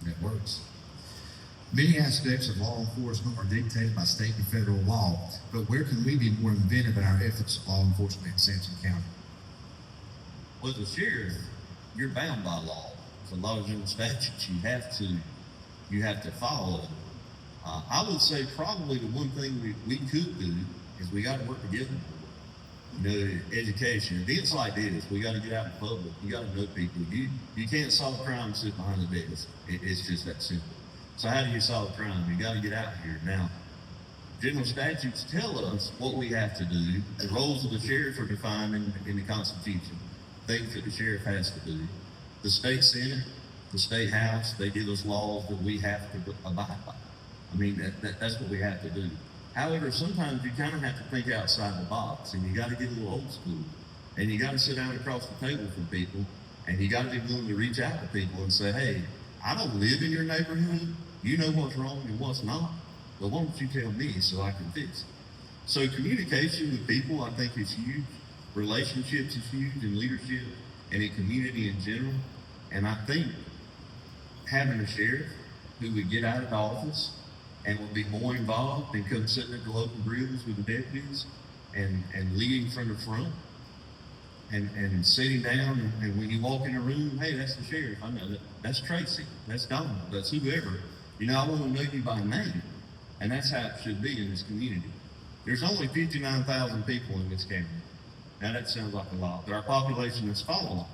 that works. Many aspects of law enforcement are dictated by state and federal law, but where can we be more inventive in our efforts of law enforcement in Sampson County? Well, as a sheriff, you're bound by law. So a lot of general statutes you have to follow. I would say probably the one thing we could do is we got to work together. You know, education. Events like this, we got to get out in public. You got to know people. You can't solve crime and sit behind the desk. It's just that simple. So how do you solve crime? You got to get out here. Now, general statutes tell us what we have to do. The roles of the sheriff are defined in the Constitution. Things that the sheriff has to do. The state Senate, the state House, they give us laws that we have to abide by. I mean, that's what we have to do. However, sometimes you kind of have to think outside the box, and you got to get a little old school, and you got to sit down across the table from people, and you got to be willing to reach out to people and say, hey, I don't live in your neighborhood. You know what's wrong and what's not, but why don't you tell me so I can fix it? So communication with people, I think, is huge. Relationships is huge in leadership and in community in general. And I think having a sheriff who would get out of office and would be more involved and come sitting at the local grills with the deputies and leading from the front and sitting down, and when you walk in a room, hey, that's the sheriff. I know that. That's Tracy. That's Donald. That's whoever. You know, I want to know you by name. And that's how it should be in this community. There's only 59,000 people in this county. Now that sounds like a lot, but our population is falling.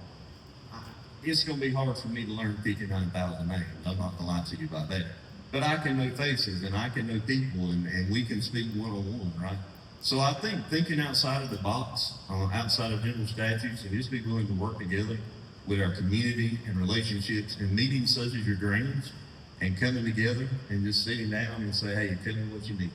It's going to be hard for me to learn 59,000 names. I'm not going to lie to you about that. But I can know faces, and I can know people, and we can speak one-on-one, right? So I think thinking outside of the box, outside of general statutes, and just be willing to work together with our community and relationships and meetings such as your greens, and coming together and just sitting down and say, hey, tell me what you need.